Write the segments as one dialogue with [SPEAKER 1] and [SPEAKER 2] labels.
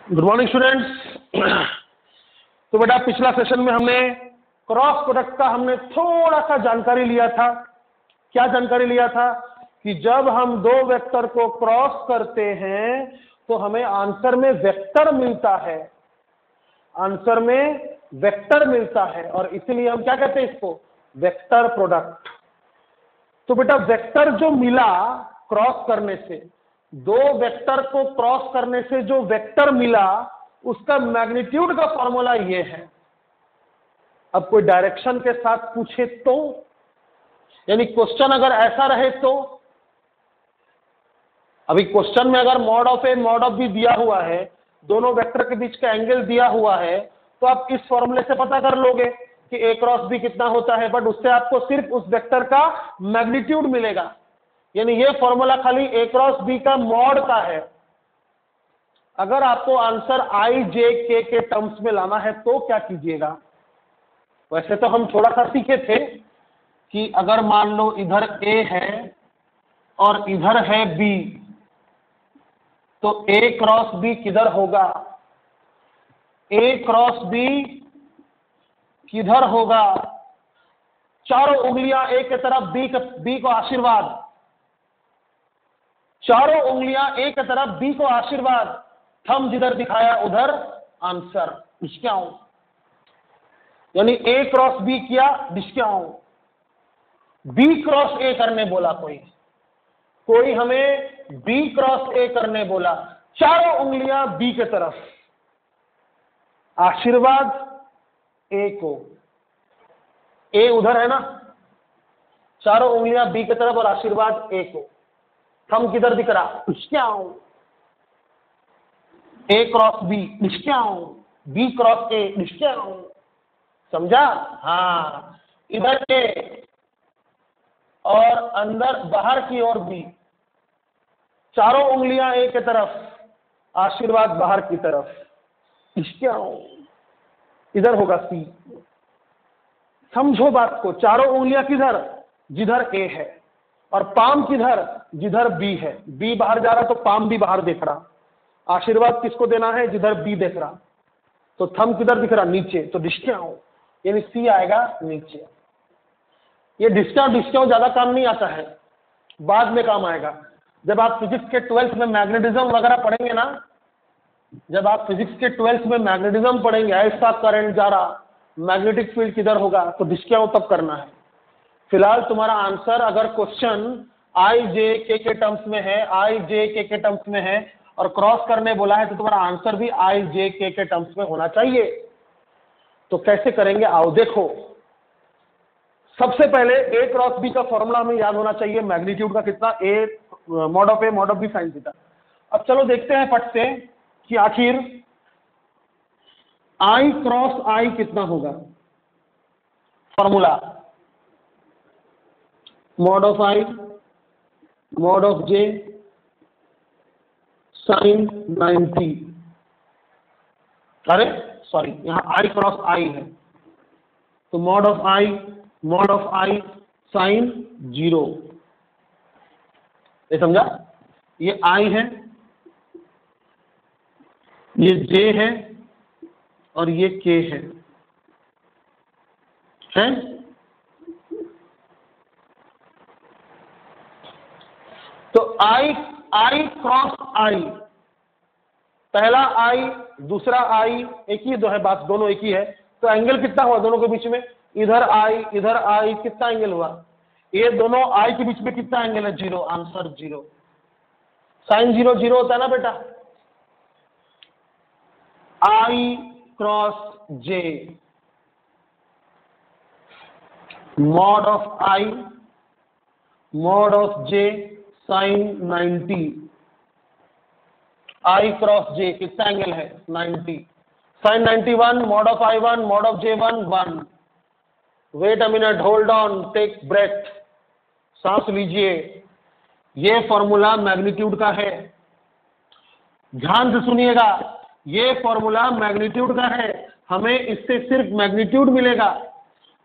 [SPEAKER 1] Good morning students. तो बेटा पिछला सेशन में हमने क्रॉस प्रोडक्ट का हमने थोड़ा सा जानकारी लिया था। क्या जानकारी लिया था कि जब हम दो वेक्टर को क्रॉस करते हैं तो हमें आंसर में वेक्टर मिलता है, आंसर में वेक्टर मिलता है, और इसलिए हम क्या कहते हैं इसको, वेक्टर प्रोडक्ट। तो बेटा वेक्टर जो मिला क्रॉस करने से, दो वेक्टर को क्रॉस करने से जो वेक्टर मिला उसका मैग्नीट्यूड का फॉर्मूला ये है। अब कोई डायरेक्शन के साथ पूछे तो, यानी क्वेश्चन अगर ऐसा रहे तो, अभी क्वेश्चन में अगर mod of A mod of B दिया हुआ है, दोनों वेक्टर के बीच का एंगल दिया हुआ है, तो आप इस फॉर्मूले से पता कर लोगे कि ए क्रॉस बी कितना होता है, बट उससे आपको सिर्फ उस वेक्टर का मैग्नीट्यूड मिलेगा। यानी ये फॉर्मूला खाली ए क्रॉस बी का मॉड का है। अगर आपको आंसर आई जे के टर्म्स में लाना है तो क्या कीजिएगा। वैसे तो हम थोड़ा सा सीखे थे कि अगर मान लो इधर ए है और इधर है बी, तो ए क्रॉस बी किधर होगा, ए क्रॉस बी किधर होगा, चारों उंगलियां ए के तरफ, बी को आशीर्वाद, चारों उंगलियां ए के तरफ, बी को आशीर्वाद, थंब जिधर दिखाया उधर आंसर, डिस्क्याओ। यानी ए क्रॉस बी किया, डिस्क्याओ। बी क्रॉस ए करने बोला कोई हमें बी क्रॉस ए करने बोला, चारों उंगलियां बी के तरफ, आशीर्वाद ए को, ए उधर है ना, चारों उंगलियां बी के तरफ और आशीर्वाद ए को, थंब किधर दिख रहा, डिस्क्याओ। ए क्रॉस बी, डिस्क्याओ, बी क्रॉस ए, डिस्क्याओ। समझा? हाँ, इधर ए और अंदर बाहर की ओर बी, चारों उंगलियां ए के तरफ, आशीर्वाद बाहर की तरफ, डिस्क्याओ। इधर होगा सी। समझो बात को, चारों उंगलियां किधर, जिधर ए है, और पाम किधर, जिधर बी है। बी बाहर जा रहा तो पाम भी बाहर देख रहा। आशीर्वाद किसको देना है, जिधर बी देख रहा, तो थंब किधर दिख रहा, नीचे, तो डिस्क्याओ, यानी सी आएगा नीचे। ये डिस्क्याओ ज्यादा काम नहीं आता है, बाद में काम आएगा। जब आप फिजिक्स के 12th में मैग्नेटिज्म वगैरह पढ़ेंगे ना, जब आप फिजिक्स के 12th में मैग्नेटिज्म पढ़ेंगे, ऐसा करंट जा रहा, मैग्नेटिक फील्ड किधर होगा, तो डिस्क्याओ तब करना है। फिलहाल तुम्हारा आंसर अगर क्वेश्चन आई जे के टर्म्स में है, आई जे के टर्म्स में है और क्रॉस करने बोला है, तो तुम्हारा आंसर भी आई जे के टर्म्स में होना चाहिए। तो कैसे करेंगे आओ देखो। सबसे पहले ए क्रॉस बी का फॉर्मूला हमें याद होना चाहिए, मैग्नीट्यूड का कितना, A mod of A mod of B sine theta. अब चलो देखते हैं फट से कि आखिर आई क्रॉस आई कितना होगा। Formula mod of I mod of J sine 90। अरे सॉरी, यहां आई क्रॉस आई है, तो मॉड ऑफ आई साइन 0। ये समझा? ये आई है, ये जे है और ये के है, हैं? तो आई क्रॉस आई, पहला आई दूसरा आई एक ही दो है, बात दोनों एक ही है, तो एंगल कितना हुआ दोनों के बीच में, इधर आई कितना एंगल हुआ, ये दोनों आई के बीच में कितना एंगल है, 0, आंसर 0। साइन 0 0 होता है ना बेटा। I cross J mod of I mod of J sine 90। I cross J कितना एंगल है, 90, sine 91, mod of I 1 mod of J 1। Wait a minute, hold on, take breath, सांस लीजिए। ये फॉर्मूला मैग्नीट्यूड का है, ध्यान से सुनिएगा, ये फॉर्मूला मैग्नीट्यूड का है। हमें इससे सिर्फ मैग्नीट्यूड मिलेगा।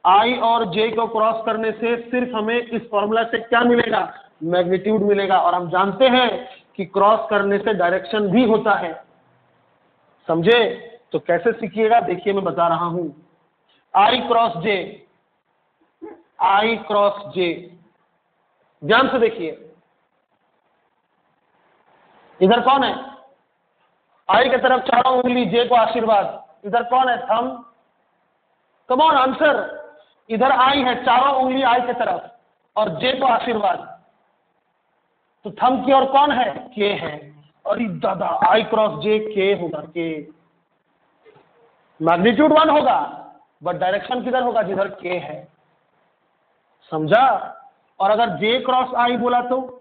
[SPEAKER 1] आई और जे को क्रॉस करने से सिर्फ हमें इस फॉर्मूला से क्या मिलेगा, मैग्नीट्यूड मिलेगा। और हम जानते हैं कि क्रॉस करने से डायरेक्शन भी होता है। समझे? तो कैसे सीखिएगा देखिए, मैं बता रहा हूं। आई क्रॉस जे, आई क्रॉस जे, ध्यान से देखिए। इधर कौन है? आई की तरफ चारों उंगली, जे को आशीर्वाद। इधर कौन है? थंब। Come on answer. इधर आई है, चारों उंगली आई की तरफ, और जे को आशीर्वाद। तो थंब की ओर कौन है? के है। अरे दादा, आई क्रॉस जे के होगा, के। मैग्नीट्यूड 1 होगा, बट डायरेक्शन किधर होगा? जिधर के है। समझा? और अगर जे क्रॉस आई बोला तो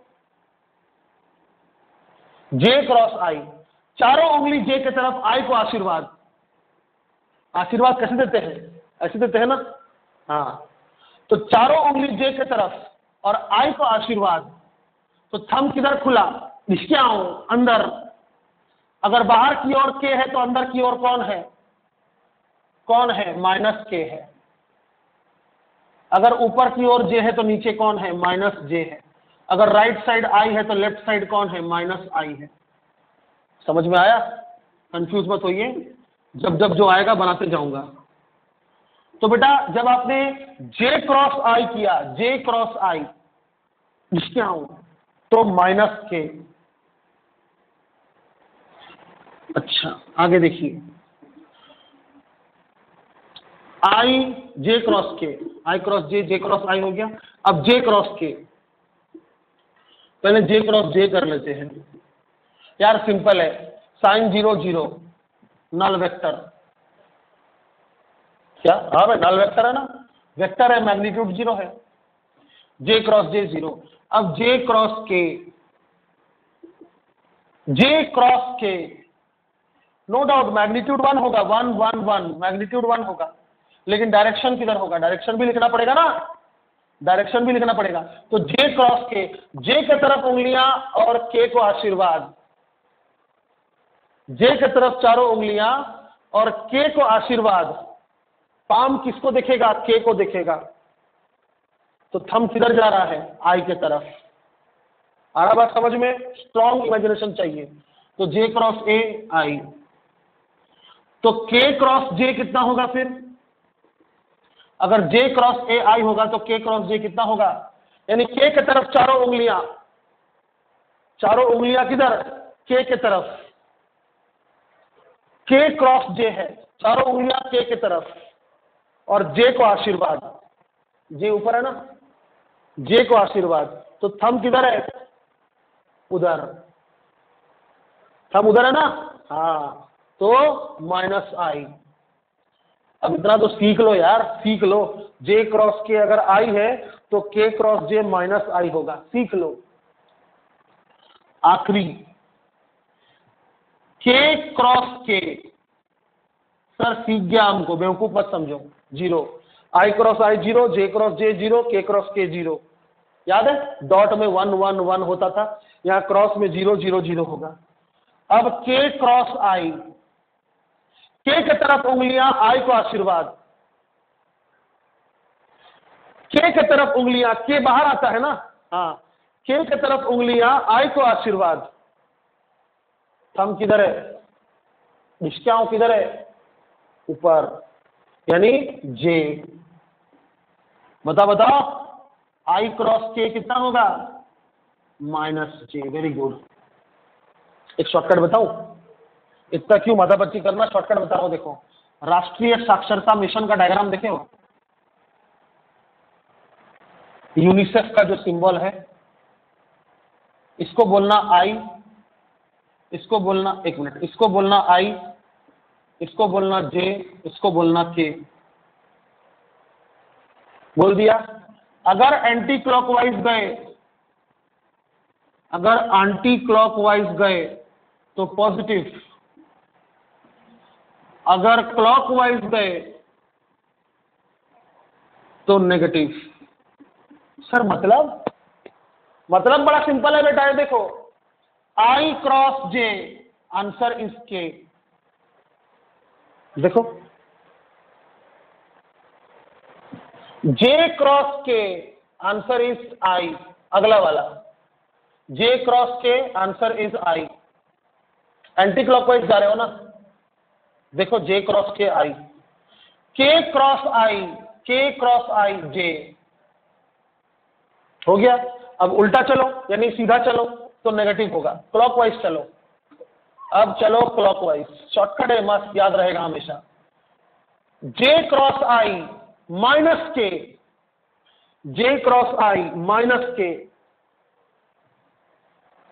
[SPEAKER 1] जे क्रॉस आई, चारों उंगली जे की तरफ, आई को आशीर्वाद। आशीर्वाद कैसे देते हैं? ऐसे देते हैं ना? हाँ। तो चारों उंगली जे की तरफ और आई को आशीर्वाद। तो थंब किधर खुला? इसके आओ अंदर। अगर बाहर की ओर के है तो अंदर की ओर कौन है? कौन है? माइनस के है। अगर ऊपर की ओर जे है तो नीचे कौन है? माइनस जे है। अगर राइट साइड आई है तो लेफ्ट साइड कौन है? माइनस आई है। समझ में आया? कंफ्यूज मत होइए, जब जब जो आएगा बनाते जाऊंगा। तो बेटा जब आपने जे क्रॉस आई किया, जे क्रॉस आई, इसके आऊं तो माइनस के। अच्छा आगे देखिए, आई जे क्रॉस के, आई क्रॉस जे, जे क्रॉस आई हो गया। अब जे क्रॉस के, पहले जे क्रॉस जे कर लेते हैं यार, सिंपल है। Sine 0 0, null vector. क्या? हाँ भाई, नल वेक्टर है ना, वेक्टर है, मैग्नीट्यूड 0 है। जे क्रॉस जे 0। अब जे क्रॉस के, जे क्रॉस के, नो डाउट मैग्नीट्यूड 1 होगा, 1 1 1, मैग्नीट्यूड 1 होगा, लेकिन डायरेक्शन किधर होगा? डायरेक्शन भी लिखना पड़ेगा ना, डायरेक्शन भी लिखना पड़ेगा। तो जे क्रॉस के, जे की तरफ उंगलियां और के को आशीर्वाद। जे की तरफ चारों उंगलियां और के को आशीर्वाद। पाम किसको देखेगा? के को देखेगा। तो थंब किधर जा रहा है? आई की तरफ। आ रहा बात समझ में? स्ट्रॉन्ग इमेजिनेशन चाहिए। तो जे क्रॉस ए आई, तो के क्रॉस जे कितना होगा फिर? अगर जे क्रॉस ए आई होगा तो के क्रॉस जे कितना होगा? यानी के की तरफ चारों उंगलियां, चारों उंगलियां किधर? के की तरफ। के क्रॉस जे है, चारों उंगलियां के की तरफ, और जे को आशीर्वाद। जे ऊपर है ना, जे को आशीर्वाद। तो थंब किधर है? उधर। थंब उधर है ना? हाँ। तो माइनस आई। अब इतना तो सीख लो यार, सीख लो। जे क्रॉस के अगर आई है तो के क्रॉस जे माइनस आई होगा, सीख लो। आखिरी, के क्रॉस के, सर सीख गया हमको, बेवकूफ मत समझो। 0, आई क्रॉस आई 0, जे क्रॉस जे 0, के क्रॉस के 0। याद है डॉट में 1 1 1 होता था, यहां क्रॉस में 0 0 0 होगा। अब के क्रॉस आई, के की तरफ उंगलियां, आई को आशीर्वाद। के की तरफ उंगलियां, के बाहर आता है ना, हाँ, के की तरफ उंगलियां, आई को आशीर्वाद। थंब किधर है? निष्क्याओं किधर है? ऊपर, यानी जे। बताओ आई क्रॉस के कितना होगा? Minus J. Very good. एक शॉर्टकट बताऊं? इतना क्यों माथापच्ची करना, शॉर्टकट बताओ। देखो, राष्ट्रीय साक्षरता मिशन का डायग्राम देखे हो? यूनिसेफ का जो सिंबल है, इसको बोलना आई, इसको बोलना, एक मिनट, इसको बोलना आई, इसको बोलना जे, इसको बोलना के। बोल दिया। अगर एंटी क्लॉकवाइज गए, अगर एंटी क्लॉकवाइज गए तो पॉजिटिव, अगर क्लॉकवाइज गए तो नेगेटिव। सर मतलब बड़ा सिंपल है बेटा। ये देखो, आई क्रॉस जे, आंसर इज के। देखो, जे क्रॉस के, आंसर इज आई। अगला वाला, जे क्रॉस के, answer is I. Anti clockwise जा रहे हो ना, देखो जे क्रॉस के आई, के क्रॉस आई, के क्रॉस आई जे हो गया। अब उल्टा चलो यानी सीधा चलो तो नेगेटिव होगा, क्लॉकवाइज चलो। अब चलो क्लॉकवाइज, शॉर्टकट है, मस्त याद रहेगा हमेशा। जे क्रॉस आई माइनस के, जे क्रॉस आई माइनस के,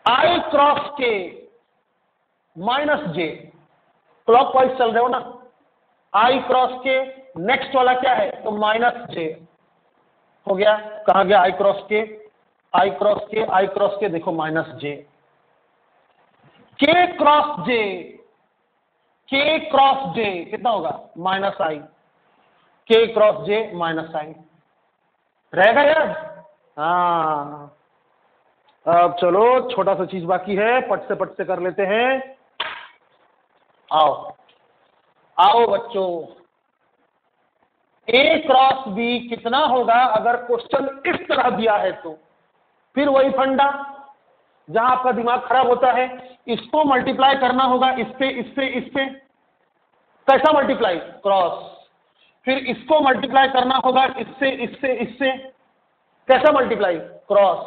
[SPEAKER 1] आई क्रॉस के माइनस जे, क्लॉकवाइज चल रहे हो ना। आई क्रॉस के नेक्स्ट वाला क्या है तो माइनस जे हो गया। कहां गया आई क्रॉस के, आई क्रॉस के, आई क्रॉस के, देखो माइनस जे। के क्रॉस जे, के क्रॉस जे कितना होगा माइनस आई, के क्रॉस जे माइनस आई रहेगा यार। हाँ अब चलो छोटा सा चीज बाकी है, पट से कर लेते हैं। आओ आओ बच्चों, ए क्रॉस बी कितना होगा अगर क्वेश्चन इस तरह दिया है तो। फिर वही फंडा जहां आपका दिमाग खराब होता है, इसको मल्टीप्लाई करना होगा इससे इससे इससे। कैसा मल्टीप्लाई क्रॉस, फिर इसको मल्टीप्लाई करना होगा इससे इससे इससे। कैसा मल्टीप्लाई क्रॉस,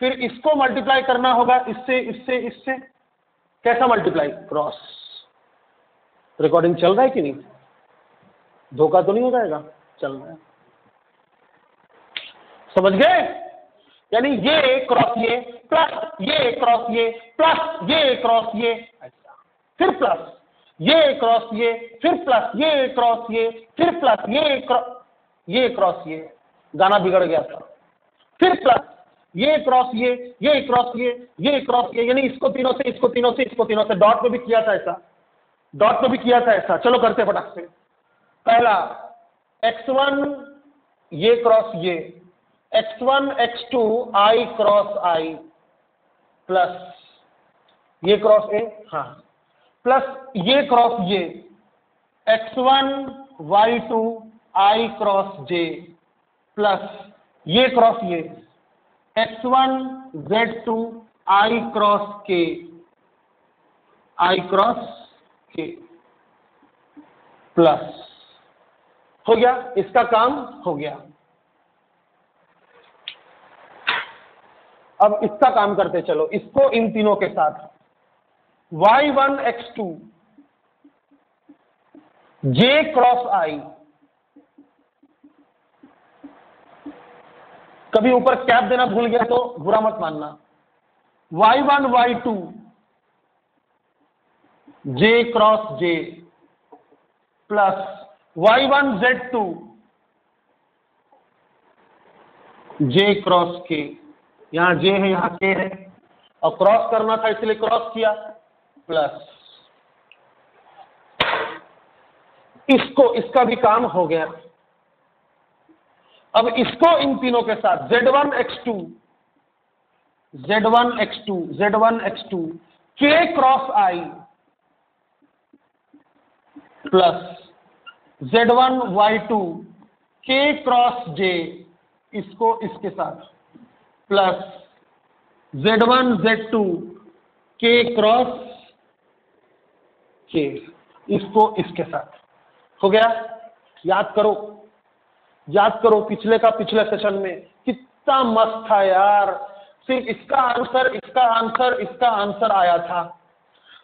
[SPEAKER 1] फिर इसको मल्टीप्लाई करना होगा इससे इससे इससे। कैसा मल्टीप्लाई क्रॉस। रिकॉर्डिंग चल रहा है कि नहीं, धोखा तो नहीं हो जाएगा, चल रहा है, समझ गए। यानी ये क्रॉस ये प्लस ये क्रॉस ये प्लस ये क्रॉस ये, ऐसा फिर प्लस ये क्रॉस ये, फिर प्लस ये क्रॉस ये, फिर प्लस ये क्रॉस ये। गाना बिगड़ गया था। फिर प्लस ये क्रॉस ये क्रॉस ये क्रॉस ये, यानी इसको तीनों से इसको तीनों से इसको तीनों से। डॉट में भी किया था ऐसा, डॉट में भी किया था ऐसा। चलो करते फटाक से। पहला x1 ये क्रॉस ये, x1 x2 आई क्रॉस आई प्लस ये क्रॉस ए, हाँ प्लस ये क्रॉस ये, x1 y2 आई क्रॉस जे प्लस ये क्रॉस ये, x1 z2 आई क्रॉस के, आई क्रॉस के प्लस। हो गया, इसका काम हो गया। अब इसका काम करते चलो, इसको इन तीनों के साथ। y1 x2 j क्रॉस आई, कभी ऊपर कैप देना भूल गया तो बुरा मत मानना। y1 y2 j cross j plus y1 z2 j cross k। यहां j है यहां k है और क्रॉस करना था इसलिए क्रॉस किया, प्लस इसको, इसका भी काम हो गया। अब इसको इन तीनों के साथ z1 x2 z1 x2 z1 x2 k cross i plus z1 y2 k cross j, इसको इसके साथ plus z1 z2 k cross k, इसको इसके साथ। हो गया। याद करो, याद करो पिछले का पिछले सेशन में कितना मस्त था यार। सिर्फ इसका आंसर इसका आंसर इसका आंसर आया था,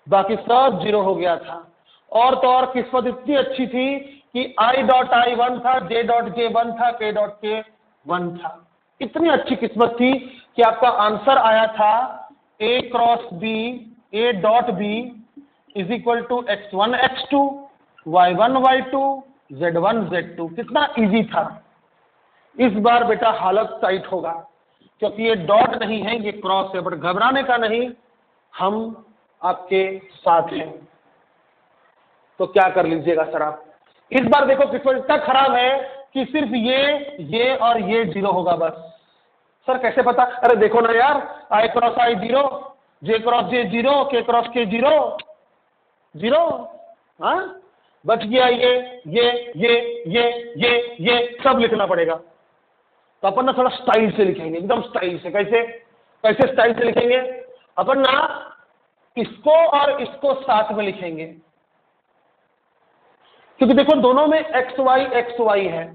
[SPEAKER 1] बाकी सब जीरो हो गया था। और तो और किस्मत इतनी अच्छी थी कि आई डॉट आई 1 था, जे डॉट जे 1 था, के डॉट के 1 था। इतनी अच्छी किस्मत थी कि आपका आंसर आया था A cross B, A dot B is equal to x1 x2 y1 y2 z1 z2। कितना इजी था। इस बार बेटा हालत टाइट होगा क्योंकि ये डॉट नहीं है, ये क्रॉस है, बट घबराने का नहीं, हम आपके साथ हैं। तो क्या कर लीजिएगा सर आप। इस बार देखो किस्मत इतना खराब है कि सिर्फ ये और ये जीरो होगा बस। सर कैसे पता, अरे देखो ना यार, आई क्रॉस आई जीरो, जे क्रॉस जे जीरो, के क्रॉस के जीरो जीरो, हाँ बच गया ये सब लिखना पड़ेगा। तो अपन ना थोड़ा स्टाइल से लिखेंगे, एकदम स्टाइल से। कैसे कैसे स्टाइल से लिखेंगे अपन ना, इसको और इसको साथ में लिखेंगे। क्योंकि देखो दोनों में एक्स वाई है।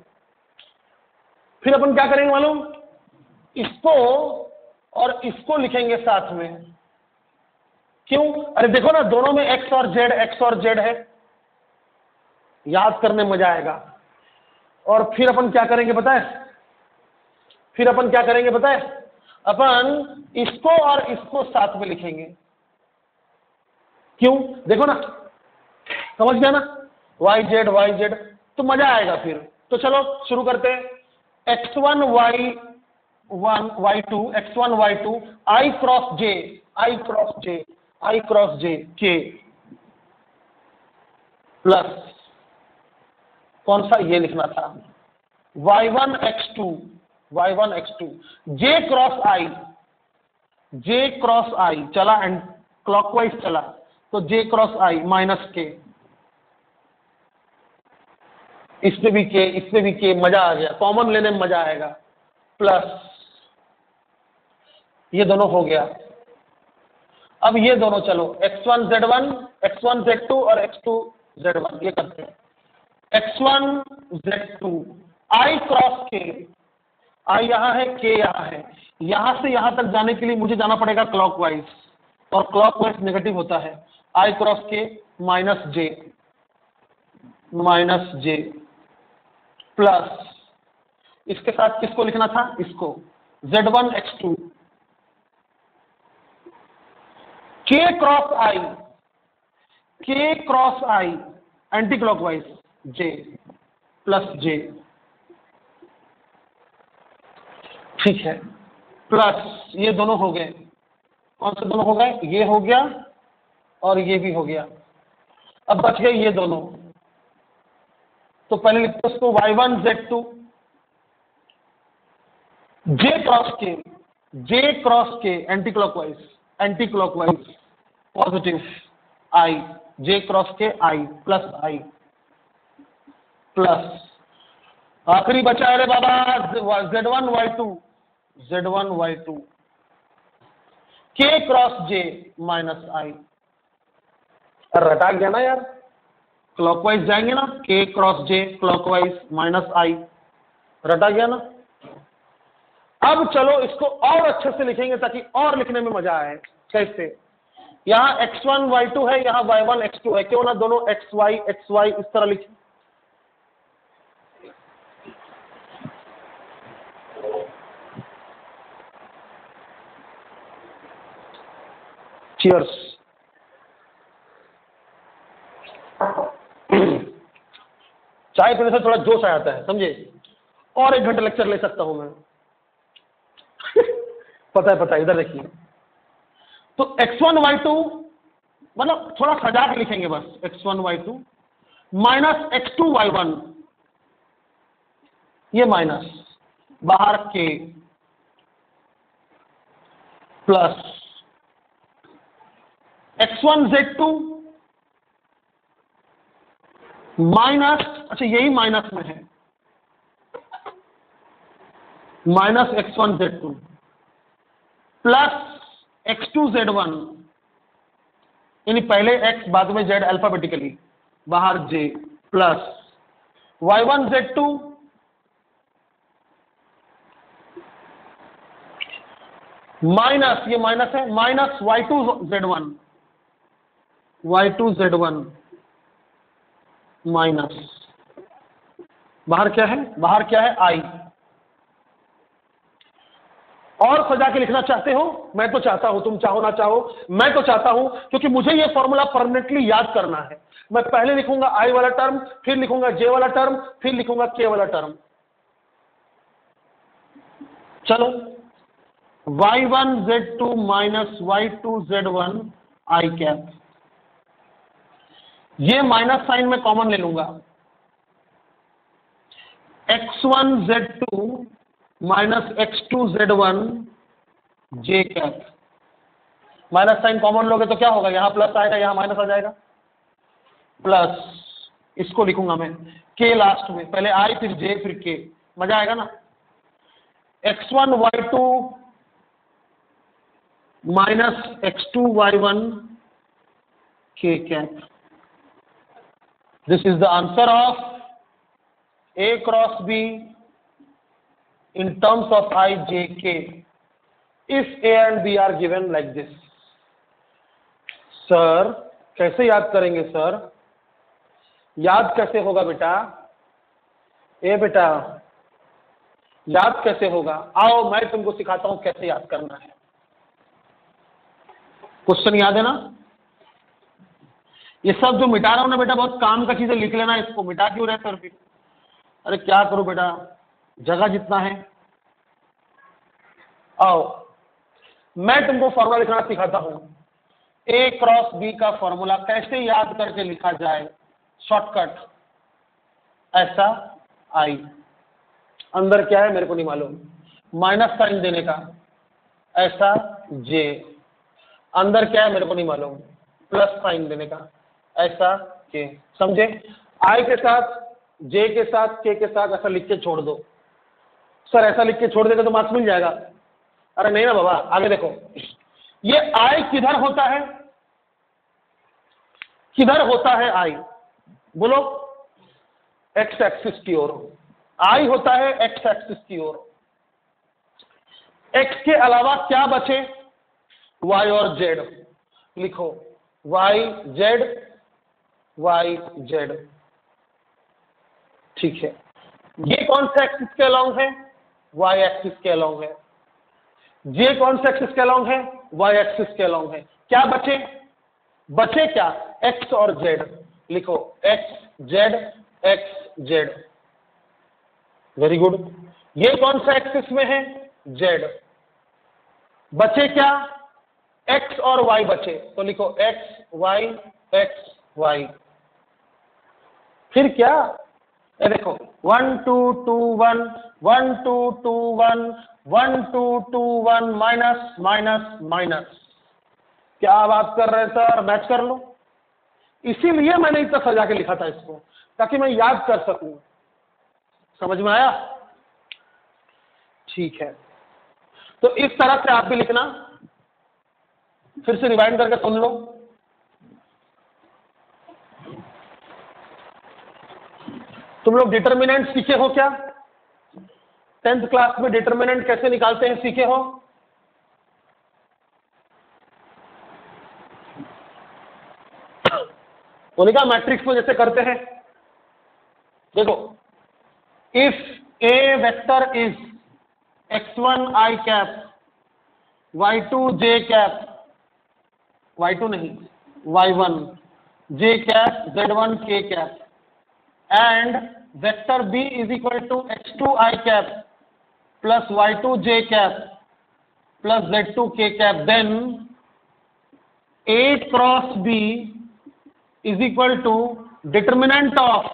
[SPEAKER 1] फिर अपन क्या करेंगे मालूम, इसको और इसको लिखेंगे साथ में। क्यों? अरे देखो ना, दोनों में एक्स और जेड है, याद करने मजा आएगा। और फिर अपन क्या करेंगे पता है, फिर अपन क्या करेंगे पता है, अपन इसको और इसको साथ में लिखेंगे। क्यों? देखो ना, समझ गया ना, वाई जेड तो मजा आएगा फिर। तो चलो शुरू करते हैं। x1 y1 y2 x1 y2 i cross जे के प्लस कौन सा ये लिखना था, y1 x2 j क्रॉस आई चला एंड क्लॉकवाइज चला, तो j क्रॉस आई माइनस के, इस पे भी के, मजा आ गया, कॉमन लेने में मजा आएगा, प्लस ये दोनों हो गया। अब ये दोनों चलो x1 z1 x1 z2 और x2 z1 ये करते हैं। x1 z2 i cross K, आई यहां है के यहां है, यहां से यहां तक जाने के लिए मुझे जाना पड़ेगा क्लॉकवाइज, और क्लॉकवाइज नेगेटिव होता है, आई क्रॉस के माइनस जे प्लस इसके साथ किसको लिखना था, इसको z1 x2 k क्रॉस आई एंटी क्लॉकवाइज j प्लस जे, ठीक है, प्लस ये दोनों हो गए। कौन से दोनों हो गए, ये हो गया और ये भी हो गया। अब बच गए ये दोनों, तो पहले लिखते हैं उसको y1 z2 j cross K anti clockwise positive I, j cross K I plus आखिरी बचा है रे बाबा z1 y2 k cross j minus I. रटा गया ना यार, क्लॉकवाइज जाएंगे ना, k cross j clockwise minus I, रटा गया ना। अब चलो इसको और अच्छे से लिखेंगे ताकि और लिखने में मजा आए। कैसे, यहां x1 y2 है, यहां y1 x2 है, क्यों ना दोनों xy इस तरह लिखें। चीयर्स। चाय पीने से थोड़ा जोश आ जाता है, समझे, और 1 घंटे लेक्चर ले सकता हूं मैं। पता है, इधर देखिए, तो x1 y2 मतलब थोड़ा सजा के लिखेंगे बस, x1 y2 minus x2 y1, ये माइनस बाहर के प्लस x1 z2 माइनस, अच्छा यही माइनस में है, minus x1 z2 plus x2 z1, यानी पहले x बाद में z अल्फाबेटिकली, बाहर j plus y1 z2 minus, ये माइनस है, माइनस y2 z1 माइनस, बाहर क्या है i। और सजा के लिखना चाहते हो, मैं तो चाहता हूं, तुम चाहो ना चाहो, मैं तो चाहता हूं, क्योंकि मुझे ये फॉर्मूला परमानेंटली याद करना है। मैं पहले लिखूंगा i वाला टर्म, फिर लिखूंगा j वाला टर्म, फिर लिखूंगा k वाला टर्म। चलो y1 z2 minus y2 z1 i cap, ये माइनस साइन में कॉमन ले लूंगा, x1 z2 minus x2 z1 j cap, minus sine common लोगे तो क्या होगा, यहां प्लस आएगा, यहां माइनस आ जाएगा, प्लस इसको लिखूंगा मैं k लास्ट में, पहले i फिर j फिर k, मजा आएगा ना। x1 y2 minus x2 y1 k cap, this is the answer of A cross B in terms of I, J, K if A and B are given like this. Sir कैसे याद करेंगे sir? याद कैसे होगा बेटा? बेटा याद कैसे होगा? आओ मैं तुमको सिखाता हूं कैसे याद करना है। क्वेश्चन याद है ना? ये सब जो मिटा रहा हूं ना बेटा, बहुत काम का चीजें लिख लेना, इसको मिटा क्यों रहे सर फिर? अरे क्या करूं बेटा, जगह जितना है। आओ मैं तुमको फॉर्मूला लिखना सिखाता हूं। A क्रॉस B का फॉर्मूला कैसे याद करके लिखा जाए? शॉर्टकट ऐसा I, अंदर क्या है मेरे को नहीं मालूम, माइनस साइन देने का, ऐसा J, अंदर क्या है मेरे को नहीं मालूम, प्लस साइन देने का, ऐसा K। समझे? I के साथ, J के साथ, K के साथ ऐसा लिख के छोड़ दो। सर ऐसा लिख के छोड़ देगा तो मार्क्स मिल जाएगा? अरे नहीं ना बाबा, आगे देखो। ये I किधर होता है? किधर होता है I? बोलो। एक्स एक्सिस की ओर। I होता है एक्स एक्सिस की ओर। एक्स के अलावा क्या बचे? Y और Z। लिखो Y Z, Y Z। ठीक है, ये कौन सा एक्सिस के अलोंग है? Y एक्सिस के अलोंग है। J कौन सा एक्सिस के अलोंग है? Y एक्सिस के अलोंग है। क्या बचे? बचे क्या? X और Z। लिखो X Z, X Z। Very good. ये कौन सा एक्सिस में है? Z। बचे क्या? X और Y बचे, तो लिखो X Y, X Y। फिर क्या? ये देखो 1 2 2 1 1 2 2 1 1 2 2 1 माइनस माइनस माइनस। क्या बात कर रहे हैं सर? मैच कर लो। इसीलिए मैंने इतना सजा के लिखा था इसको, ताकि मैं याद कर सकूं। समझ में आया? ठीक है, तो इस तरह से आप भी लिखना। फिर से रिवाइंड करके सुन लो। तुम लोग डिटर्मिनेंट सीखे हो क्या? 10th क्लास में डिटर्मिनेंट कैसे निकालते हैं सीखे हो? उनका मैट्रिक्स में जैसे करते हैं। देखो, if A vector is x1 i cap, y2 j cap, y2 नहीं y1 j cap, z1 k cap, and vector b is equal to x2 i cap plus y2 j cap plus z2 k cap, then A cross B is equal to determinant of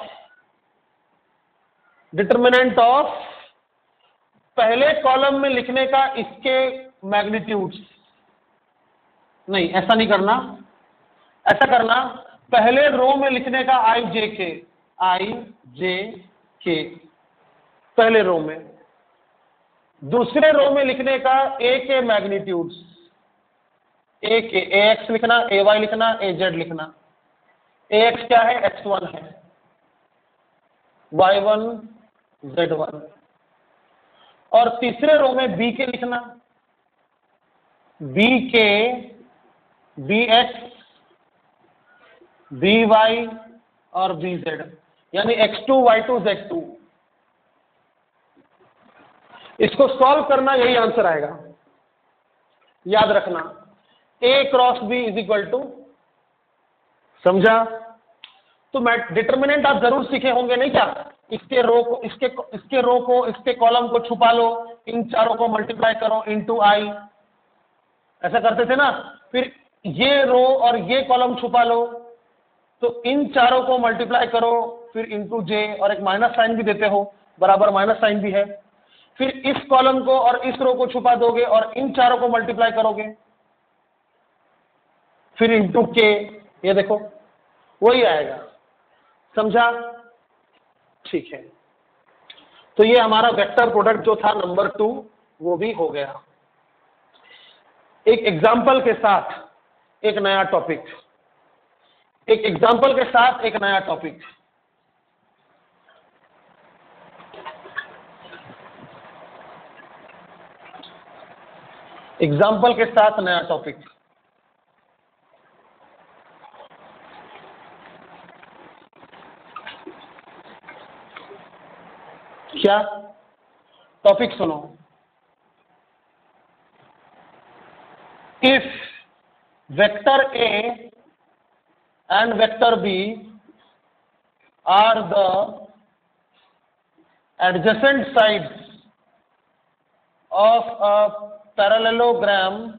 [SPEAKER 1] पहले column में लिखने का इसके magnitudes. नहीं, ऐसा नहीं करना, ऐसा करना पहले रो में लिखने का i j k पहले रो में, दूसरे रो में लिखने का a के मैग्नीट्यूड्स, a के ax लिखना, ay लिखना, az लिखना। ax क्या है? x1 है, y1 z1। और तीसरे रो में b के लिखना, b के bx by और bz, यानी x2 y2 z2। इसको सॉल्व करना, यही आंसर आएगा। याद रखना A cross B is equal to, समझा? तो मैं डिटर्मिनेंट आप जरूर सीखे होंगे नहीं क्या? इसके रो को इसके कॉलम को छुपा लो, इन चारों को मल्टीप्लाई करो इनटू i, ऐसा करते थे ना। फिर ये रो और ये कॉलम छुपा लो, तो इन चारों को मल्टीप्लाई करो, फिर इनटू j, और एक माइनस साइन भी देते हो, बराबर माइनस साइन भी है। फिर इस कॉलम को और इस रो को छुपा दोगे और इन चारों को मल्टीप्लाई करोगे, फिर इनटू k, ये देखो वही आएगा। समझा? ठीक है, तो ये हमारा वेक्टर प्रोडक्ट जो था नंबर 2 वो भी हो गया। एक एग्जाम्पल के साथ एक नया टॉपिक, एक एग्जाम्पल के साथ एक नया टॉपिक। एग्जाम्पल के साथ नया टॉपिक। क्या टॉपिक सुनो। If vector A and vector B are the adjacent sides of a parallelogram,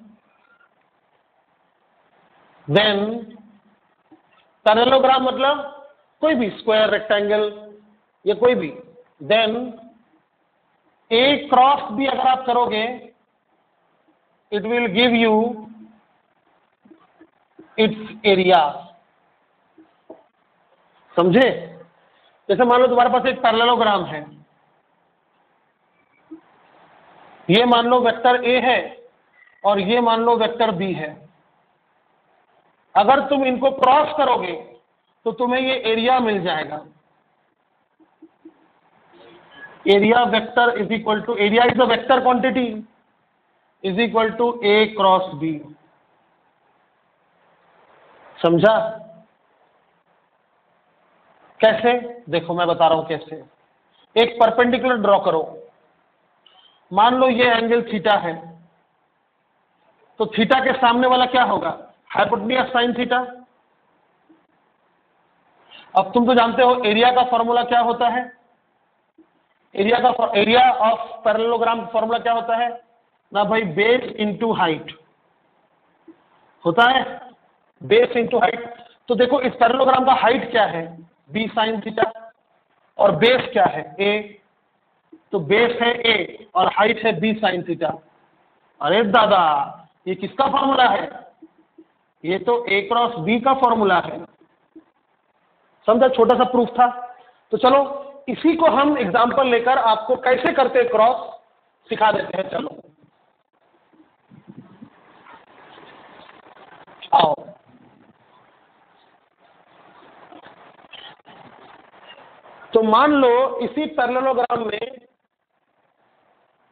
[SPEAKER 1] then parallelogram मतलब कोई भी स्क्वायर, रेक्टेंगल या कोई भी, देन ए क्रॉस बी अगर आप करोगे it will give you it's area. समझे? जैसे मान लो तुम्हारे पास एक पैरेललोग्राम है, ये मान लो वेक्टर ए है और ये मान लो वेक्टर बी है। अगर तुम इनको क्रॉस करोगे तो तुम्हें ये एरिया मिल जाएगा। Area vector is equal to, area is a vector quantity, is equal to A cross B. समझा? कैसे? देखो मैं बता रहा हूं कैसे। एक परपेंडिकुलर ड्रॉ करो। मान लो ये एंगल थीटा है, तो थीटा के सामने वाला क्या होगा? Hypotenuse sign theta. अब तुम तो जानते हो एरिया का फॉर्मूला क्या होता है। एरिया ऑफ पैरेललोग्राम फॉर्मूला क्या होता है ना भाई? बेस इंटू हाइट होता है, बेस इंटू हाइट। तो देखो इस पैरेललोग्राम का हाइट क्या है? बी साइन थीटा, और बेस क्या है? ए। तो बेस है ए और हाइट है बी साइन थीटा। अरे दादा, ये किसका फॉर्मूला है? ये तो ए क्रॉस बी का फॉर्मूला है। समझा? छोटा सा प्रूफ था। तो चलो इसी को हम एग्जांपल लेकर आपको कैसे करते क्रॉस सिखा देते हैं। चलो आओ। तो मान लो इसी पैरेललोग्राम में,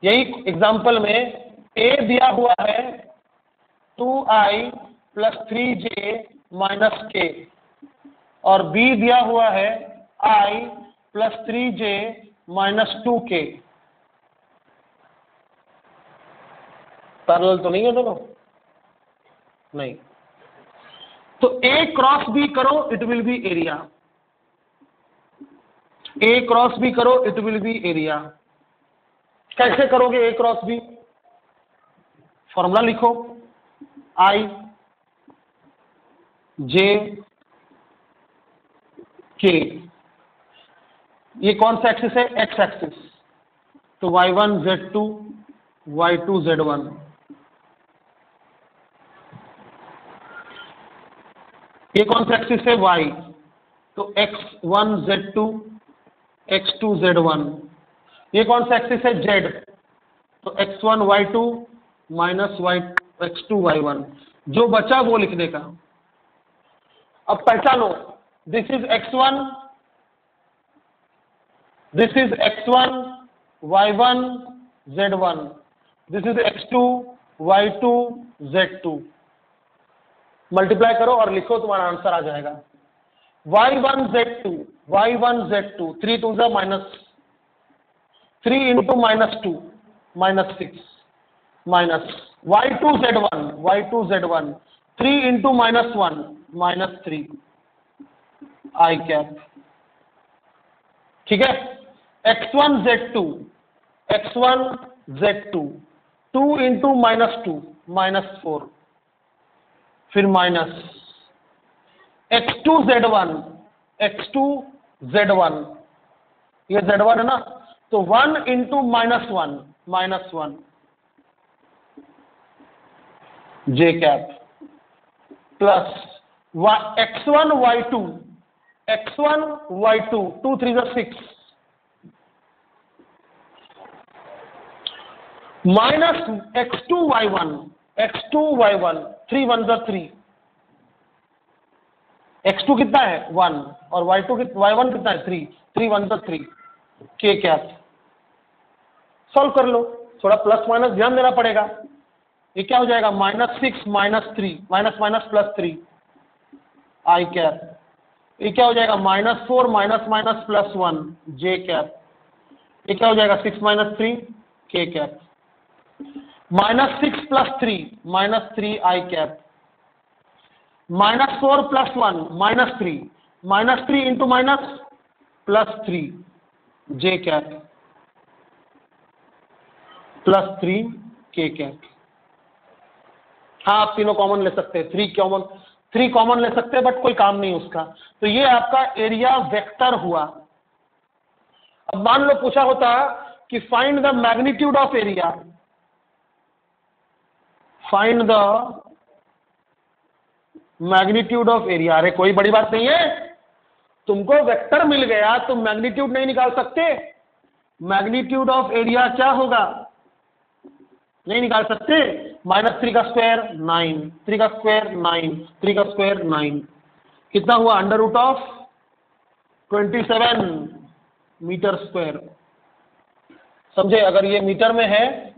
[SPEAKER 1] यही एग्जाम्पल में ए दिया हुआ है 2i + 3j - k और बी दिया हुआ है i + 3j - 2k। पैरेलल तो नहीं है दोनों? नहीं। तो ए क्रॉस बी करो it will be area. A cross B करो इट विल बी एरिया। कैसे करोगे ए क्रॉस बी? फॉर्मूला लिखो, i j k। ये कौन सा एक्सिस है? X axis. तो y1 z2 y2 z1। ये कौन सा एक्सिस है? y। तो x1 z2 x2 z1। ये कौन सा एक्सिस है? z। तो x1 y2 - x2 y1। जो बचा वो लिखने का। अब पहचानो, this is x1, this is x1 y1 z1, this is x2 y2 z2। Multiply करो और लिखो, तुम्हारा आंसर आ जाएगा। y1 z2 y1 z2, 3 2 -, 3 × -2 -6 minus y2 z1 3 × -1 -3 i cap. ठीक है? x1 z2 2 × -2 -4, फिर माइनस x2 z1 ये z1 है ना, तो 1 × -1 j cap plus x1 y2 2 3 6 minus x2 y1 3 1 3 x2 कितना है 1 और y1 कितना है 3, 3 1 का 3 k कैप। सॉल्व कर लो, थोड़ा प्लस माइनस ध्यान देना पड़ेगा। ये क्या हो जाएगा -6 -3 माइनस माइनस +3 आई कैप। ये क्या हो जाएगा -4 माइनस माइनस +1 जे कैप। ये क्या हो जाएगा 6 - 3 k कैप। -6 + 3 -3 आई कैप। -4 + 1 -3 -3 इंटू माइनस +3 जे कैप +3 k कैप। हाँ आप तीनों कॉमन ले सकते हैं, 3 कॉमन ले सकते हैं, बट कोई काम नहीं उसका। तो ये आपका एरिया वेक्टर हुआ। अब मान लो पूछा होता कि find the magnitude of area, find the magnitude of area. अरे कोई बड़ी बात नहीं है, तुमको वेक्टर मिल गया, तुम मैग्नीट्यूड नहीं निकाल सकते? मैग्नीट्यूड ऑफ एरिया क्या होगा, नहीं निकाल सकते। -3 का स्क्वायर 9, 3 का स्क्वायर 9, 3 का स्क्वायर 9, कितना हुआ √27 मीटर स्क्वायर। समझे? अगर ये मीटर में है,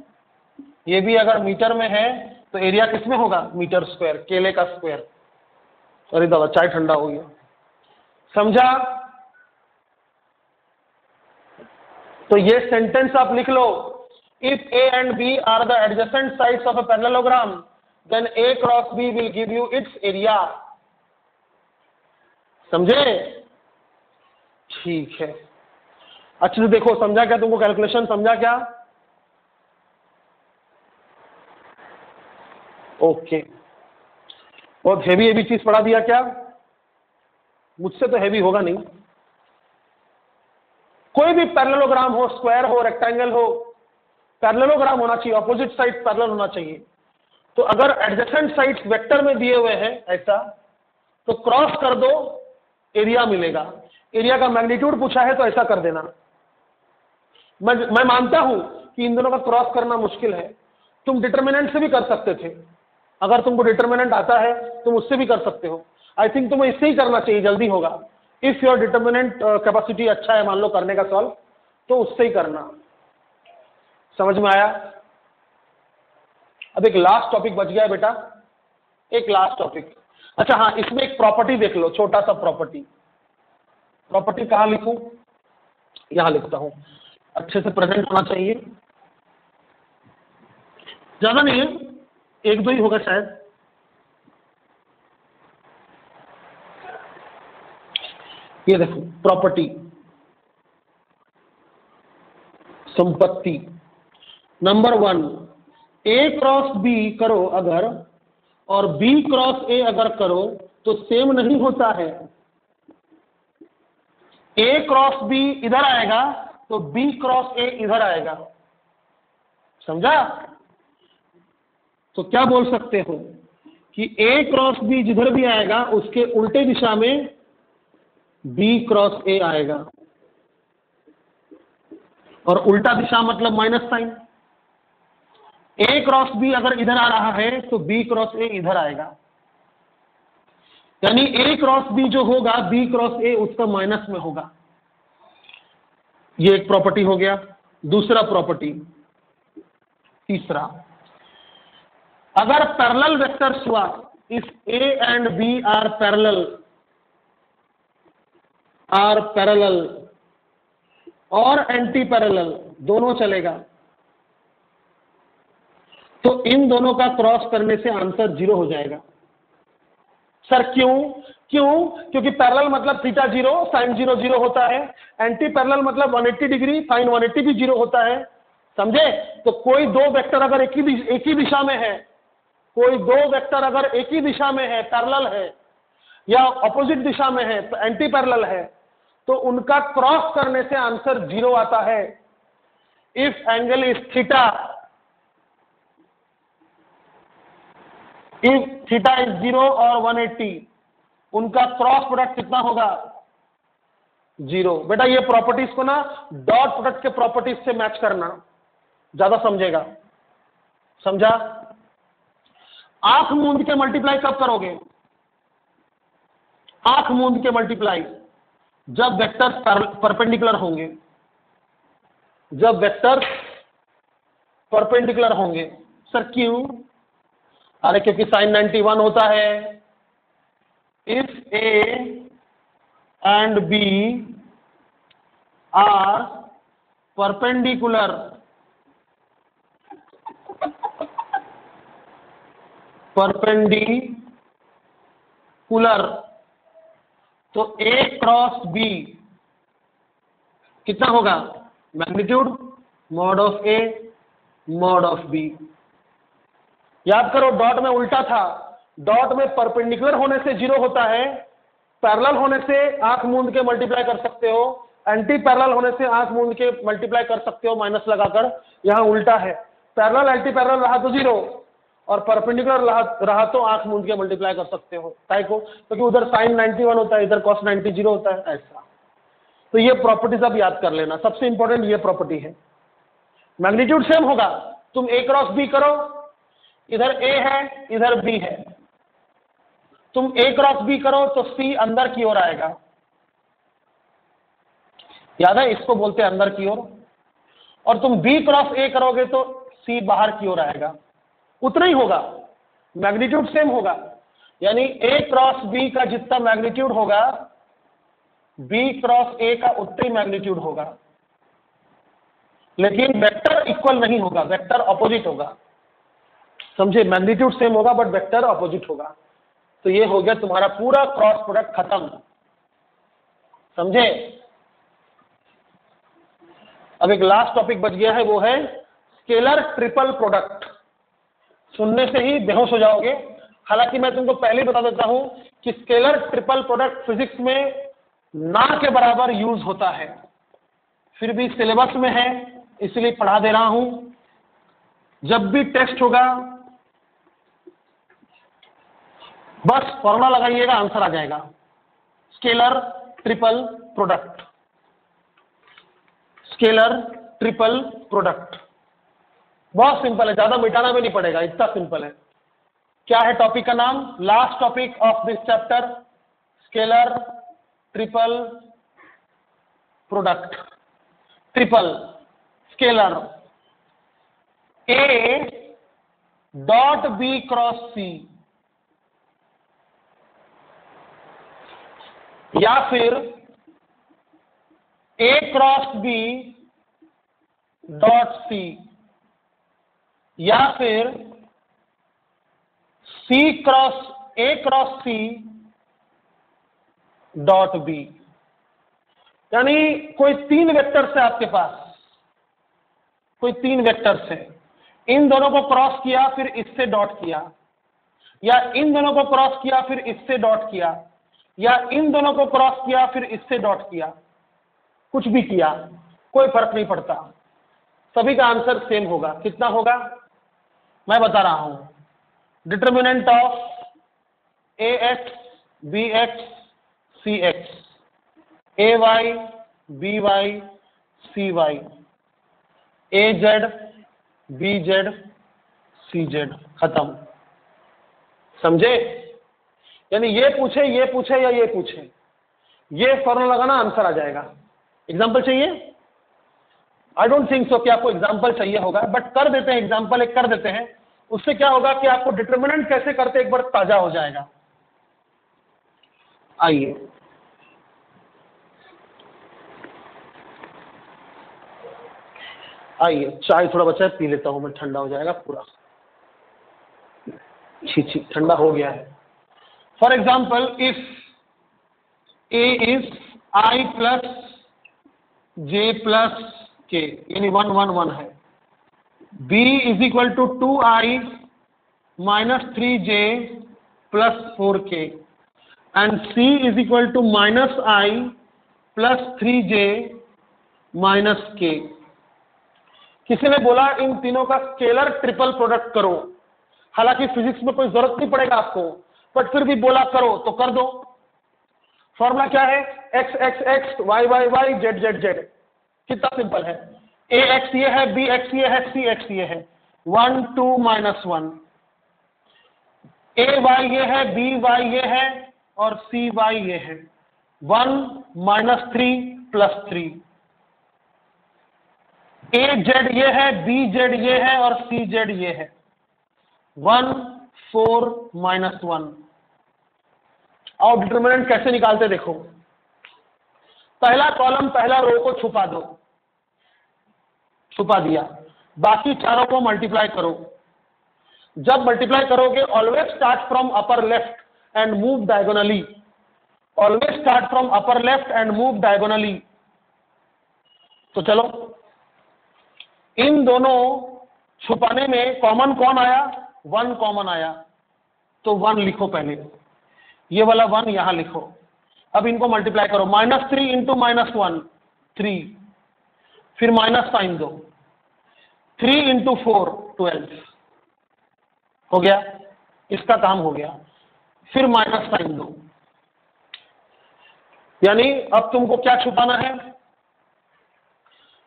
[SPEAKER 1] ये भी अगर मीटर में है, तो एरिया किस में होगा मीटर स्क्वायर, केले का स्क्वायर। अरे दादा चाय ठंडा हो गया। समझा? तो ये सेंटेंस आप लिख लो, if A and B are the adjacent sides of a parallelogram, then A cross B will give you its area। समझे? ठीक है, अच्छे से देखो। समझा क्या तुमको कैलकुलेशन? समझा क्या? ओके, बहुत हेवी चीज पढ़ा दिया क्या? मुझसे तो हेवी होगा नहीं। कोई भी पैरेललोग्राम हो, स्क्वायर हो, रेक्टेंगल हो, पैरेललोग्राम होना चाहिए, ऑपोजिट साइड पैरेलल होना चाहिए। तो अगर एडजेसेंट साइड्स वेक्टर में दिए हुए हैं ऐसा, तो क्रॉस कर दो, एरिया मिलेगा। एरिया का मैग्नीट्यूड पूछा है तो ऐसा कर देना। मैं मानता हूं कि इन दोनों का क्रॉस करना मुश्किल है, तुम डिटर्मिनेंट से भी कर सकते थे। अगर तुमको डिटर्मिनेंट आता है तुम उससे भी कर सकते हो। आई थिंक तुम्हें इससे ही करना चाहिए, जल्दी होगा। इफ योर डिटर्मिनेंट कैपेसिटी अच्छा है मान लो करने का सॉल्व, तो उससे ही करना। समझ में आया? अब एक लास्ट टॉपिक बच गया है बेटा, एक लास्ट टॉपिक। अच्छा हाँ, इसमें एक प्रॉपर्टी देख लो, छोटा सा प्रॉपर्टी। प्रॉपर्टी कहाँ लिखूं? यहां लिखता हूं, अच्छे से प्रेजेंट होना चाहिए। ज्यादा नहीं है, 1-2 ही होगा शायद। ये देखो प्रॉपर्टी, संपत्ति। नंबर 1, A क्रॉस B करो अगर, और B क्रॉस A अगर करो तो सेम नहीं होता है। A क्रॉस B इधर आएगा तो B क्रॉस A इधर आएगा। समझा? तो क्या बोल सकते हो कि A क्रॉस B जिधर भी आएगा उसके उल्टे दिशा में B क्रॉस A आएगा, और उल्टा दिशा मतलब minus sine. A cross B अगर इधर आ रहा है तो B क्रॉस A इधर आएगा, यानी A क्रॉस B जो होगा B क्रॉस A उसका माइनस में होगा। ये एक प्रॉपर्टी हो गया। दूसरा प्रॉपर्टी, तीसरा, अगर पैरेलल वेक्टर्स हुआ, if A and B are parallel और एंटी पैरेलल, दोनों चलेगा, तो इन दोनों का क्रॉस करने से आंसर 0 हो जाएगा। सर क्यों? क्योंकि पैरेलल मतलब थीटा 0 साइन 0 0 होता है, एंटी पैरेलल मतलब 180 डिग्री साइन 180 भी 0 होता है। समझे? तो कोई दो वेक्टर अगर एक ही दिशा में है, कोई दो वेक्टर अगर एक ही दिशा में है, पैरेलल है, या अपोजिट दिशा में है, एंटी पैरेलल है, तो उनका क्रॉस करने से आंसर 0 आता है। If angle is theta, if theta is 0 और 180, उनका क्रॉस प्रोडक्ट कितना होगा? 0। बेटा ये प्रॉपर्टीज को ना डॉट प्रोडक्ट के प्रॉपर्टीज से मैच करना, ज्यादा समझेगा। समझा? आंख मूंद के मल्टीप्लाई कब करोगे? आंख मूंद के मल्टीप्लाई, जब वेक्टर परपेंडिकुलर होंगे, जब वेक्टर परपेंडिकुलर होंगे। सर क्यों? अरे क्योंकि साइन 91 होता है if A and B are perpendicular, perpendicular तो ए क्रॉस बी कितना होगा? Magnitude mod of A mod of B. याद करो डॉट में उल्टा था, डॉट में परपेंडिकुलर होने से 0 होता है, पैरेलल होने से आंख मूंद के मल्टीप्लाई कर सकते हो, एंटी पैरेलल होने से आंख मूंद के मल्टीप्लाई कर सकते हो माइनस लगाकर। यहां उल्टा है, पैरेलल एंटी पैरेलल रहा तो 0 और परपेंडिकुलर रहा तो आंख मूंद के मल्टीप्लाई कर सकते हो। काय को? क्योंकि उधर साइन 91 होता है, इधर कॉस 90 0 होता है, ऐसा। तो ये प्रॉपर्टीज अब याद कर लेना, सबसे इंपॉर्टेंट ये प्रॉपर्टी है। मैग्नीट्यूड सेम होगा, तुम ए क्रॉस बी करो, इधर ए है इधर बी है, तुम ए क्रॉस बी करो तो सी अंदर की ओर आएगा, याद है? इसको बोलते हैं अंदर की ओर। और तुम बी क्रॉस ए करोगे तो सी बाहर की ओर आएगा, उतना ही होगा, मैग्नीट्यूड सेम होगा। यानी ए क्रॉस बी का जितना मैग्नीट्यूड होगा बी क्रॉस ए का उतना ही मैग्नीट्यूड होगा, लेकिन वेक्टर इक्वल नहीं होगा, वेक्टर ऑपोजिट होगा। समझे? मैग्नीट्यूड सेम होगा बट वेक्टर ऑपोजिट होगा। तो ये हो गया तुम्हारा पूरा क्रॉस प्रोडक्ट खत्म। समझे? अब एक लास्ट टॉपिक बच गया है, वो है स्केलर ट्रिपल प्रोडक्ट। सुनने से ही बेहोश हो जाओगे। हालांकि मैं तुमको पहले ही बता देता हूं कि स्केलर ट्रिपल प्रोडक्ट फिजिक्स में ना के बराबर यूज होता है, फिर भी सिलेबस में है इसलिए पढ़ा दे रहा हूं। जब भी टेस्ट होगा बस फॉर्मूला लगाइएगा, आंसर आ जाएगा। Scalar triple product, scalar triple product बहुत सिंपल है, ज्यादा मिटाना भी नहीं पड़ेगा, इतना सिंपल है। क्या है टॉपिक का नाम? Last topic of this chapter, scalar triple product. Triple scalar A dot B cross C, या फिर A cross B dot C, या फिर C cross A cross C dot B. यानी कोई 3 वेक्टर्स है आपके पास, कोई 3 वेक्टर्स है, इन दोनों को क्रॉस किया फिर इससे डॉट किया, या इन दोनों को क्रॉस किया फिर इससे डॉट किया, या इन दोनों को क्रॉस किया फिर इससे डॉट किया, कुछ भी किया कोई फर्क नहीं पड़ता, सभी का आंसर सेम होगा। कितना होगा? मैं बता रहा हूं। Determinant of A X B X C X, A Y B Y C Y, A Z B Z C Z, खत्म। समझे? यानी ये पूछे या ये पूछे, ये फॉर्मूला लगाना आंसर आ जाएगा। एग्जाम्पल चाहिए? आई डोंट थिंक सो कि आपको एग्जाम्पल चाहिए होगा, बट कर देते हैं एग्जाम्पल, एक कर देते हैं। उससे क्या होगा कि आपको डिटर्मिनेंट कैसे करते एक बार ताजा हो जाएगा। आइए, आइए, चाय थोड़ा बचा है, पी लेता हूं मैं, ठंडा हो जाएगा पूरा। छी ठंडा हो गया है। For example, if A is I plus J plus K, यानी 1 1 1 है, B is equal to 2i minus 3j plus 4k, and C is equal to minus i plus 3j minus k। किसी ने बोला इन तीनों का स्केलर ट्रिपल प्रोडक्ट करो। हालांकि physics में कोई जरूरत नहीं पड़ेगा आपको, बट फिर भी बोला करो तो कर दो। फॉर्मूला क्या है? X X X, Y Y Y, Z Z Z. कितना सिंपल है। ए एक्स ये है, बी एक्स ये है, सी एक्स ये है, 1 2 -1। ए वाई ये है, बी वाई ये है, और सी वाई ये है 1 - 3 + 3। ए जेड ये है, बी जेड ये है और सी जेड ये है 1 4 - 1। और डिटर्मिनेंट कैसे निकालते देखो, पहला कॉलम पहला रो को छुपा दो, छुपा दिया, बाकी चारों को मल्टीप्लाई करो। जब मल्टीप्लाई करोगे always start from upper left and move diagonally, always start from upper left and move diagonally. तो चलो इन दोनों छुपाने में कॉमन कौन आया, 1 कॉमन आया, तो 1 लिखो पहले, ये वाला 1 यहां लिखो। अब इनको मल्टीप्लाई करो, -3 × -1 3, फिर माइनस साइन दो, 3 × 4 12 हो गया, इसका काम हो गया। फिर माइनस साइन दो, यानी अब तुमको क्या छुपाना है,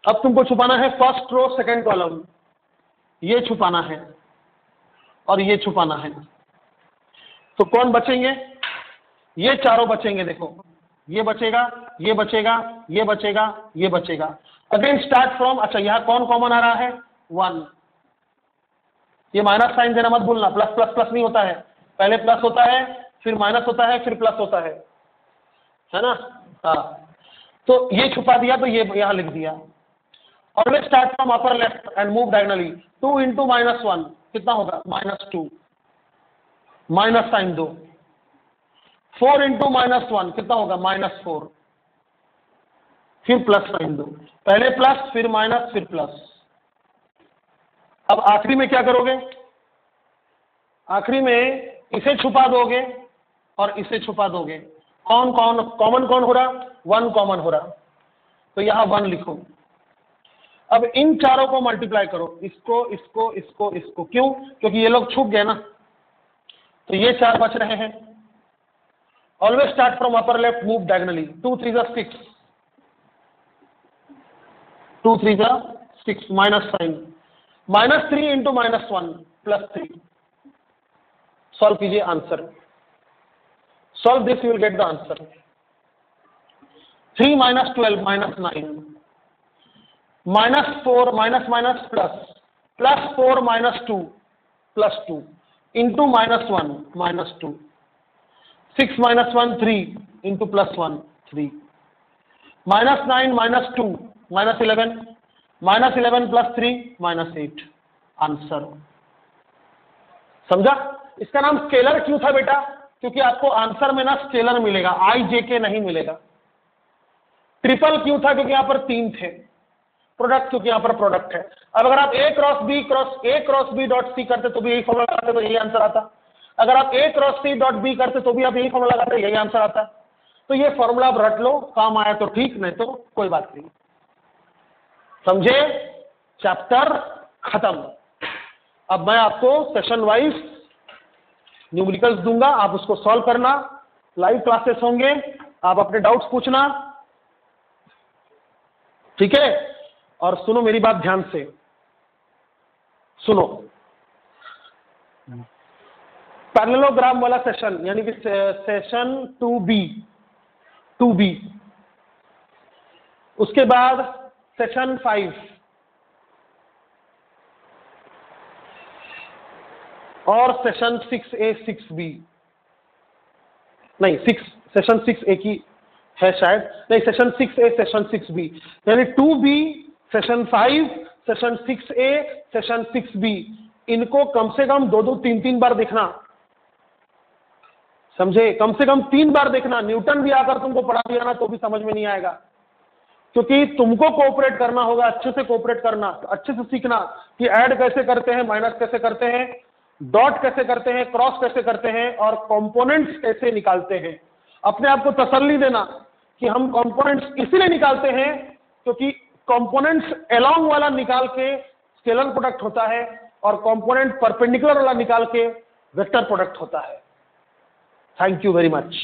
[SPEAKER 1] अब तुमको छुपाना है फर्स्ट रो सेकंड कॉलम, ये छुपाना है और ये छुपाना है। तो कौन बचेंगे, ये चारों बचेंगे। देखो ये बचेगा, ये बचेगा, ये बचेगा, ये बचेगा। अगेन स्टार्ट फ्रॉम, अच्छा यहां कौन कॉमन आ रहा है, 1। ये माइनस साइन देना मत भूलना, प्लस प्लस प्लस नहीं होता है, पहले प्लस होता है फिर माइनस होता है फिर प्लस होता है ना। हाँ, तो ये छुपा दिया, तो ये यहां लिख दिया। Always start from upper left and move diagonally. 2 × -1 कितना होगा, -2, माइनस साइन दो। 4 × -1 कितना होगा, -4, फिर प्लस साइन दो, पहले प्लस फिर माइनस फिर प्लस। अब आखिरी में क्या करोगे, आखिरी में इसे छुपा दोगे और इसे छुपा दोगे। कौन कौन कॉमन कौन हो रहा, 1 कॉमन हो रहा, तो यहां 1 लिखो। अब इन चारों को मल्टीप्लाई करो, इसको इसको इसको इसको, क्यों, क्योंकि ये लोग छुप गए ना, तो ये 4 बच रहे हैं। Always start from upper left move diagonally. 2 × 3 = 6, 2 × 3 = 6, minus sign, -3 × -1 +3। Solve कीजिए, answer solve this, you will get the answer. 3 - 12 - 9, -4 minus minus plus, +4 - 2 +2 into -1 -2, 6 - 1 3 into +1 3, -9 - 2 -11, -11 + 3 -8, answer. समझा, इसका नाम स्केलर क्यों था बेटा, क्योंकि आपको आंसर में ना स्केलर मिलेगा, IJK नहीं मिलेगा। ट्रिपल क्यों था, क्योंकि यहां पर 3 थे। प्रोडक्ट क्योंकि यहां पर प्रोडक्ट है। अब अगर आप A × B × C करते तो भी यही फॉर्मूला लगाते, तो यही आंसर आता। अगर आप A × C.B करते तो भी आप यही फॉर्मूला लगाते, यही आंसर आता। तो ये फॉर्मूला आप रट लो, काम आया तो ठीक, नहीं तो कोई बात नहीं। समझे, चैप्टर खत्म। अब मैं आपको सेशन वाइज न्यूमेरिकल्स दूंगा, आप उसको सॉल्व करना। लाइव क्लासेस होंगे, आप अपने डाउट्स पूछना, ठीक है। और सुनो मेरी बात ध्यान से सुनो, पैरेललोग्राम वाला सेशन, यानी कि सेशन 2B, उसके बाद सेशन 5 और सेशन 6A 6B, नहीं 6, सेशन 6A की है शायद, नहीं सेशन 6A सेशन 6B, यानी 2B session 5 session 6A session 6B, इनको कम से कम 2-2 3-3 बार देखना। समझे, कम से कम 3 बार देखना। न्यूटन भी आकर तुमको पढ़ा दिया ना तो भी समझ में नहीं आएगा, क्योंकि तुमको कोऑपरेट करना होगा, अच्छे से कोऑपरेट करना, अच्छे से सीखना कि ऐड कैसे करते हैं, माइनस कैसे करते हैं, डॉट कैसे करते हैं, क्रॉस कैसे करते हैं और कंपोनेंट्स कैसे निकालते हैं। अपने आप को तसल्ली देना कि हम कंपोनेंट्स इसीलिए निकालते हैं क्योंकि कंपोनेंट्स अलोंग वाला निकाल के स्केलर प्रोडक्ट होता है और कंपोनेंट परपेंडिकुलर वाला निकाल के वेक्टर प्रोडक्ट होता है। Thank you very much.